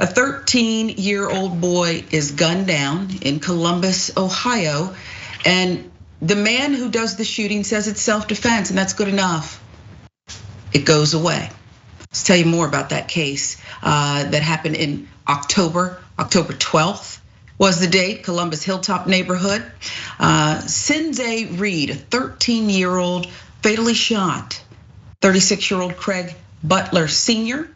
A 13-year-old boy is gunned down in Columbus, Ohio, and the man who does the shooting says it's self-defense, and that's good enough. It goes away. Let's tell you more about that case that happened in October 12th was the date, Columbus Hilltop neighborhood. Sinzae Reed, a 13-year-old, fatally shot 36-year-old Krieg Butler Sr.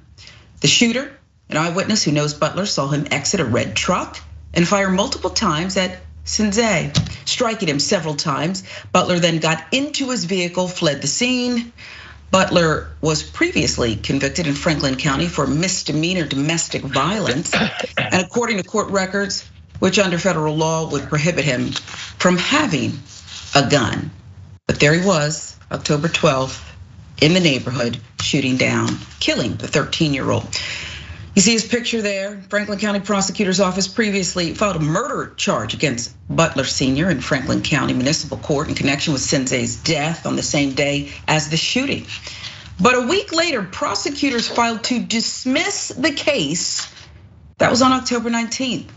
The shooter, an eyewitness who knows Butler, saw him exit a red truck and fire multiple times at Sinzae, striking him several times. Butler then got into his vehicle, fled the scene. Butler was previously convicted in Franklin County for misdemeanor domestic violence. And according to court records, which under federal law would prohibit him from having a gun. But there he was, October 12th, in the neighborhood, shooting down, killing the 13-year-old. You see his picture there. Franklin County Prosecutor's Office previously filed a murder charge against Butler Sr. in Franklin County Municipal Court in connection with Sinzae's death on the same day as the shooting. But a week later, prosecutors filed to dismiss the case. That was on October 19th.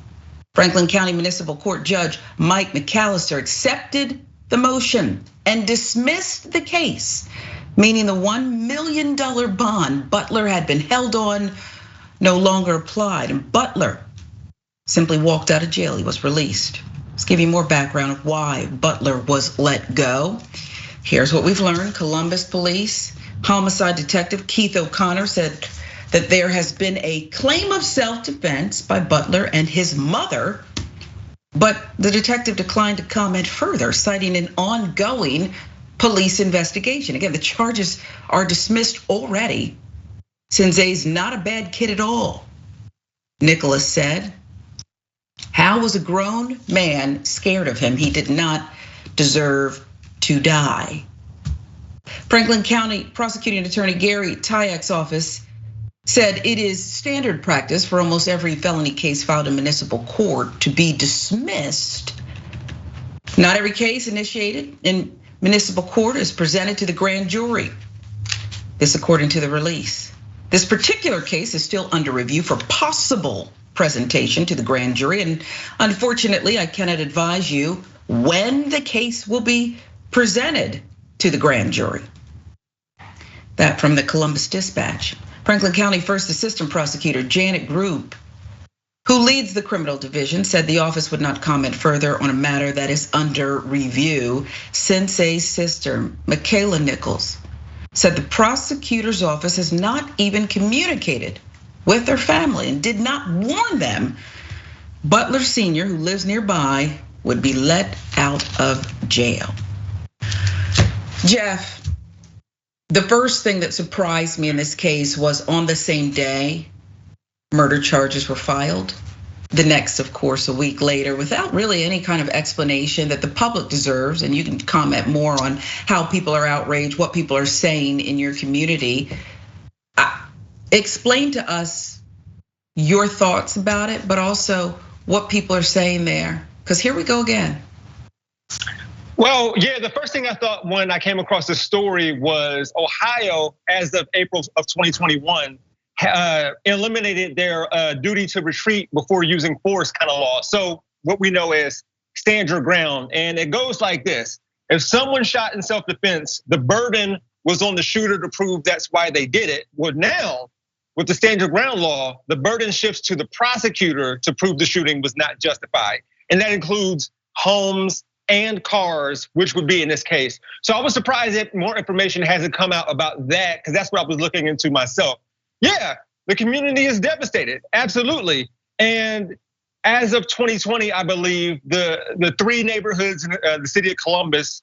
Franklin County Municipal Court Judge Mike McAllister accepted the motion and dismissed the case, meaning the $1 million bond Butler had been held on no longer applied, and Butler simply walked out of jail. He was released. Let's give you more background of why Butler was let go. Here's what we've learned. Columbus Police Homicide Detective Keith O'Connor said that there has been a claim of self-defense by Butler and his mother, but the detective declined to comment further, citing an ongoing police investigation. Again, the charges are dismissed already. Sinzae's not a bad kid at all, Nichols said. How was a grown man scared of him? He did not deserve to die. Franklin County Prosecuting Attorney Gary Tyek's office said it is standard practice for almost every felony case filed in municipal court to be dismissed. Not every case initiated in municipal court is presented to the grand jury. This according to the release. This particular case is still under review for possible presentation to the grand jury, and unfortunately, I cannot advise you when the case will be presented to the grand jury. That from the Columbus Dispatch. Franklin County First Assistant Prosecutor Janet Group, who leads the criminal division, said the office would not comment further on a matter that is under review. Sinzae's sister, Makayla Nichols, said the prosecutor's office has not even communicated with their family and did not warn them Butler Sr., who lives nearby, would be let out of jail. Jeff, the first thing that surprised me in this case was on the same day, murder charges were filed. The next, of course, a week later, without really any kind of explanation that the public deserves, and you can comment more on how people are outraged, what people are saying in your community. Explain to us your thoughts about it, but also what people are saying there, because here we go again. Well, yeah, the first thing I thought when I came across this story was Ohio, as of April of 2021, eliminated their duty to retreat before using force kind of law. So what we know is stand your ground, and it goes like this. If someone shot in self-defense, the burden was on the shooter to prove that's why they did it. Well, now with the stand your ground law, the burden shifts to the prosecutor to prove the shooting was not justified. And that includes homes and cars, which would be in this case. So I was surprised that more information hasn't come out about that, because that's what I was looking into myself. Yeah, the community is devastated, absolutely. And as of 2020, I believe the three neighborhoods in the city of Columbus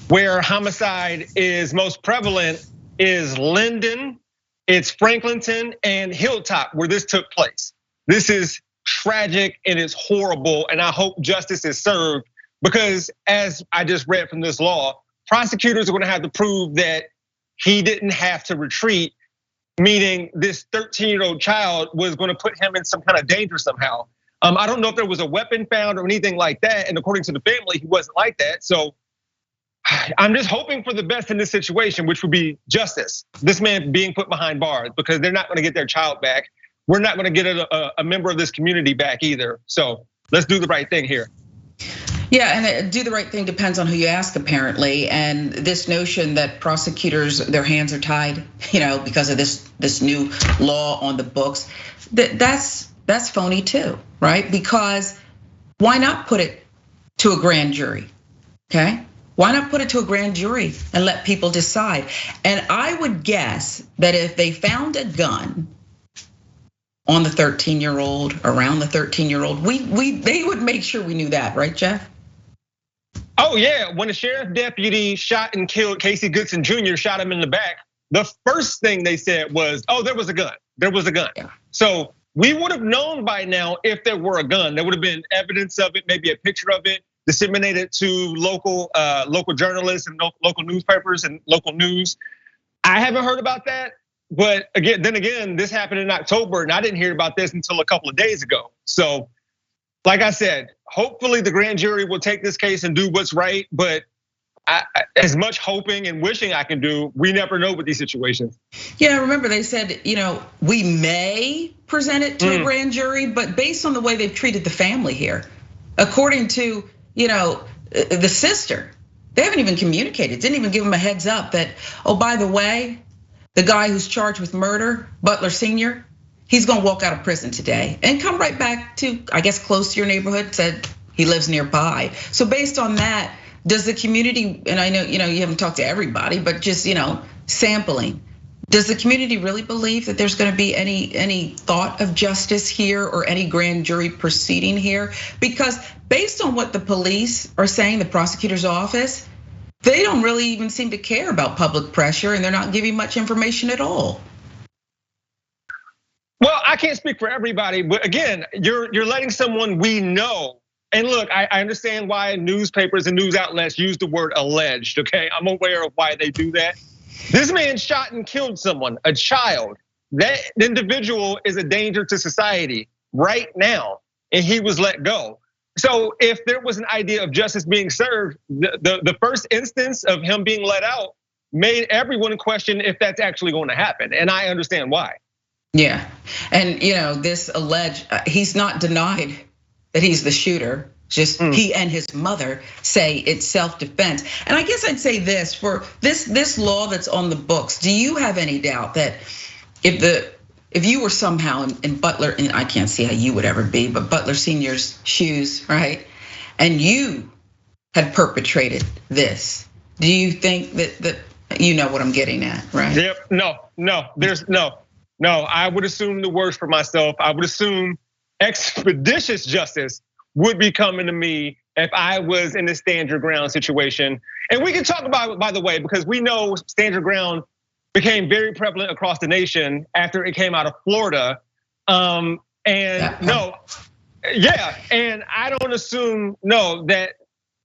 where homicide is most prevalent is Linden, it's Franklinton, and Hilltop, where this took place. This is tragic and it's horrible, and I hope justice is served, because as I just read from this law, prosecutors are gonna have to prove that he didn't have to retreat, meaning this 13-year-old child was gonna put him in some kind of danger somehow. I don't know if there was a weapon found or anything like that, and according to the family, he wasn't like that. So I'm just hoping for the best in this situation, which would be justice. This man being put behind bars, because they're not gonna get their child back. we're not gonna get a member of this community back either. So let's do the right thing here. Yeah, and do the right thing depends on who you ask, apparently. And this notion that prosecutors, their hands are tied, because of this new law on the books, that's phony too, right? Because why not put it to a grand jury, okay? Why not put it to a grand jury and let people decide? And I would guess that if they found a gun on the 13-year-old, around the 13-year-old, they would make sure we knew that, right, Jeff? Oh yeah, when the sheriff deputy shot and killed Casey Goodson Jr., shot him in the back, the first thing they said was, oh, there was a gun, there was a gun. Yeah. So we would have known by now if there were a gun. There would have been evidence of it, maybe a picture of it, disseminated to local journalists and local newspapers and local news. I haven't heard about that, but then again, this happened in October and I didn't hear about this until a couple of days ago. So like I said, hopefully the grand jury will take this case and do what's right, but as much hoping and wishing I can do, we never know with these situations. Yeah, remember they said, we may present it to a grand jury, but based on the way they've treated the family here, according to, the sister, they haven't even communicated, didn't even give them a heads up that, oh, by the way, the guy who's charged with murder, Butler Sr., he's gonna walk out of prison today and come right back to, I guess, close to your neighborhood, said he lives nearby. So based on that, does the community, and I know you haven't talked to everybody, but just sampling, does the community really believe that there's gonna be any thought of justice here or any grand jury proceeding here? Because based on what the police are saying, the prosecutor's office, they don't really even seem to care about public pressure and they're not giving much information at all. Well, I can't speak for everybody, but again, you're letting someone we know. And look, I understand why newspapers and news outlets use the word alleged, okay? I'm aware of why they do that. This man shot and killed someone, a child. That individual is a danger to society right now, and he was let go. So if there was an idea of justice being served, the first instance of him being let out made everyone question if that's actually going to happen, and I understand why. Yeah, and this alleged, he's not denied that he's the shooter. Just he and his mother say it's self-defense. And I guess I'd say this, for this law that's on the books, do you have any doubt that if you were somehow in Butler, and I can't see how you would ever be, but Butler Sr.'s shoes, right? And you had perpetrated this, do you think that you know what I'm getting at, right? Yep, no, there's no. I would assume the worst for myself. I would assume expeditious justice would be coming to me if I was in a stand your ground situation. And we can talk about it, by the way, because we know stand your ground became very prevalent across the nation after it came out of Florida. And I don't assume that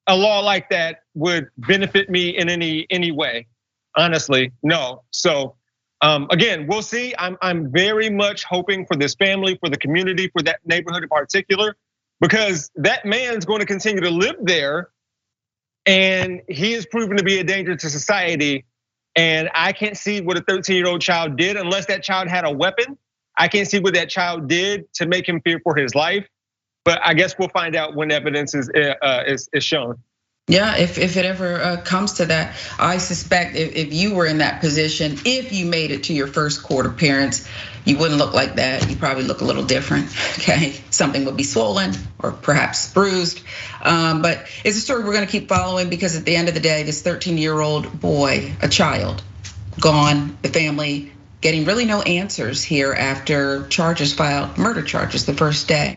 a law like that would benefit me in any way. Honestly, no. So again, we'll see. I'm very much hoping for this family, for the community, for that neighborhood in particular, because that man's going to continue to live there, and he is proven to be a danger to society. And I can't see what a 13-year-old child did unless that child had a weapon. I can't see what that child did to make him fear for his life. But I guess we'll find out when evidence is shown. Yeah, if it ever comes to that, I suspect if you were in that position, if you made it to your first court appearance, you wouldn't look like that. You probably look a little different, okay? Something would be swollen or perhaps bruised. But it's a story we're gonna keep following because at the end of the day, this 13-year-old boy, a child, gone, the family getting really no answers here after charges filed, murder charges the first day.